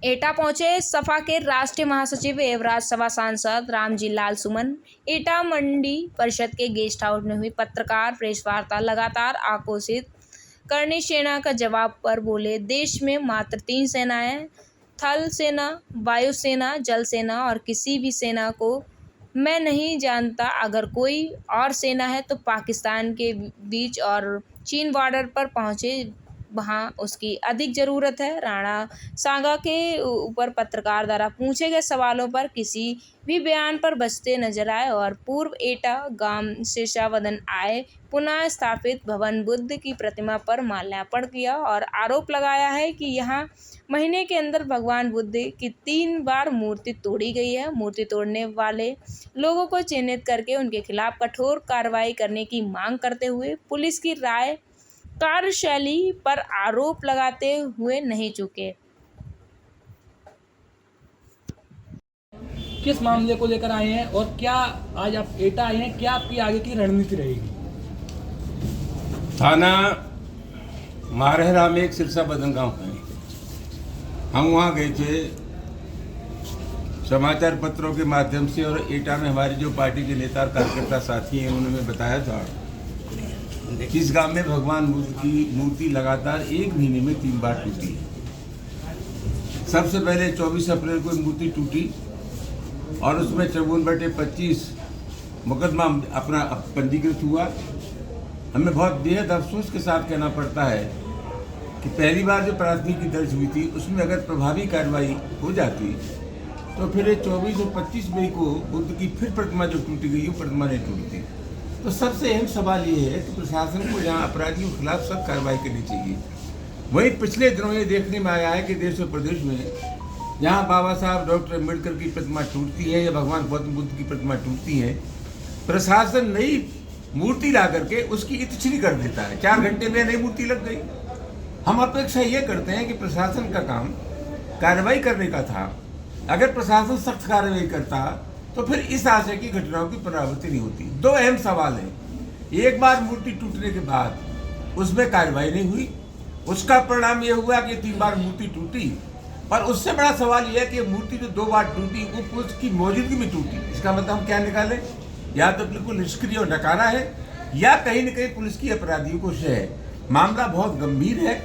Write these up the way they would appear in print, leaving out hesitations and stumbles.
एटा पहुंचे सपा के राष्ट्रीय महासचिव एवं राज्यसभा सांसद रामजी लाल सुमन। एटा मंडी परिषद के गेस्ट हाउस में हुई पत्रकार प्रेस वार्ता लगातार आक्रोशित करनी सेना का जवाब पर बोले, देश में मात्र 3 सेनाएं, थल सेना, वायुसेना, जल सेना और किसी भी सेना को मैं नहीं जानता। अगर कोई और सेना है तो पाकिस्तान के बीच और चीन बॉर्डर पर पहुंचे, वहाँ उसकी अधिक ज़रूरत है। राणा सांगा के ऊपर पत्रकार द्वारा पूछे गए सवालों पर किसी भी बयान पर बचते नजर आए और पूर्व एटा गांव शेषावदन आए पुनः स्थापित भगवान बुद्ध की प्रतिमा पर माल्यार्पण किया और आरोप लगाया है कि यहाँ महीने के अंदर भगवान बुद्ध की 3 बार मूर्ति तोड़ी गई है। मूर्ति तोड़ने वाले लोगों को चिन्हित करके उनके खिलाफ कठोर कार्रवाई करने की मांग करते हुए पुलिस की राय कार्यशैली पर आरोप लगाते हुए नहीं चूके। किस मामले को लेकर आए हैं और क्या आज आप एटा आए हैं, क्या आपकी आगे की रणनीति रहेगी? थाना मारहरा में एक सिरसा बदन गांव है। हम वहाँ गए थे समाचार पत्रों के माध्यम से और एटा में हमारे जो पार्टी के नेता कार्यकर्ता साथी हैं उन्होंने बताया था कि इस गांव में भगवान बुद्ध की मूर्ति लगातार 1 महीने में 3 बार टूटी है। सबसे पहले 24 अप्रैल को मूर्ति टूटी और उसमें 54/25 मुकदमा अपना पंजीकृत हुआ। हमें बहुत बेहद अफसोस के साथ कहना पड़ता है कि पहली बार जो प्राथमिकी दर्ज हुई थी उसमें अगर प्रभावी कार्रवाई हो जाती तो फिर 24 और 25 मई को बुद्ध की फिर प्रतिमा जो टूटी गई वो प्रतिमा नहीं टूटती। तो सबसे अहम सवाल ये है कि प्रशासन को यहाँ अपराधियों के खिलाफ सख्त कार्रवाई करनी चाहिए। वहीं पिछले दिनों ये देखने में आया है कि देश और प्रदेश में जहाँ बाबा साहब डॉक्टर अम्बेडकर की प्रतिमा टूटती है या भगवान गौतम बुद्ध की प्रतिमा टूटती है, प्रशासन नई मूर्ति ला करके उसकी इतछनी कर देता है। 4 घंटे में नई मूर्ति लग गई। हम अपेक्षा ये करते हैं कि प्रशासन का काम कार्रवाई करने का था। अगर प्रशासन सख्त कार्रवाई करता तो फिर इस आशय की घटनाओं की पुनरावृत्ति नहीं होती। 2 अहम सवाल हैं। एक बार मूर्ति टूटने के बाद उसमें कार्रवाई नहीं हुई, उसका परिणाम यह हुआ कि 3 बार मूर्ति टूटी। और उससे बड़ा सवाल यह है कि मूर्ति जो 2 बार टूटी वो पुलिस की मौजूदगी में टूटी। इसका मतलब हम क्या निकालें? या तो बिल्कुल निष्क्रिय और नकारा है या कहीं न कहीं पुलिस की अपराधियों को शय है। मामला बहुत गंभीर है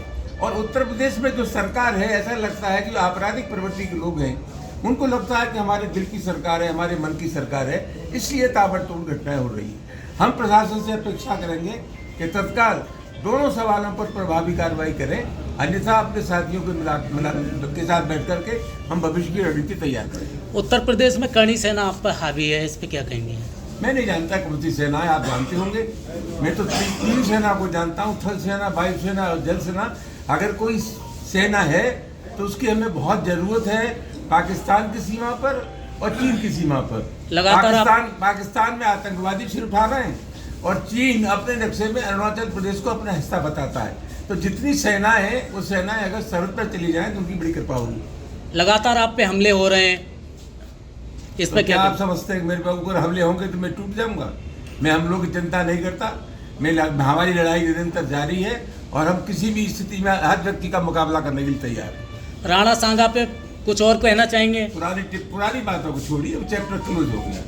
और उत्तर प्रदेश में जो सरकार है ऐसा लगता है कि जो आपराधिक प्रवृत्ति के लोग हैं उनको लगता है कि हमारे दिल की सरकार है, हमारे मन की सरकार है, इसलिए ताबड़तोड़ घटनाएं हो रही है। हम प्रशासन से अपेक्षा करेंगे कि तत्काल दोनों सवालों पर प्रभावी कार्रवाई करें, अन्यथा अपने साथियों के साथ बैठ करके हम भविष्य की रणनीति तैयार करें। उत्तर प्रदेश में करणी सेना आप पर हावी है, इस पर क्या कहेंगे? मैं नहीं जानता कौन सी सेना है, आप जानते होंगे। मैं तो 3 सेना को जानता हूँ, थल सेना, वायुसेना और जल सेना। अगर कोई सेना है तो उसकी हमें बहुत जरूरत है पाकिस्तान की सीमा पर और चीन की सीमा पर। लगातार पाकिस्तान में आतंकवादी सिर उठा रहे हैं और चीन अपने नक्शे में अरुणाचल प्रदेश को अपना हिस्सा बताता है। तो जितनी सेना है वो सेनाएं अगर सरहद पर चली जाएं तो उनकी बड़ी कृपा होगी। लगातार आप पे हमले हो रहे हैं, इस पर क्या आप समझते हैं मेरे पे ऊपर हमले होंगे तो मैं टूट जाऊंगा? मैं हमलों की चिंता नहीं करता। हमारी लड़ाई निरंतर जारी है और हम किसी भी स्थिति में हर व्यक्ति का मुकाबला करने के लिए तैयार हैं। राणा सांगा पे कुछ और कहना चाहेंगे? पुरानी बातों को छोड़िए, चैप्टर क्लोज हो गया।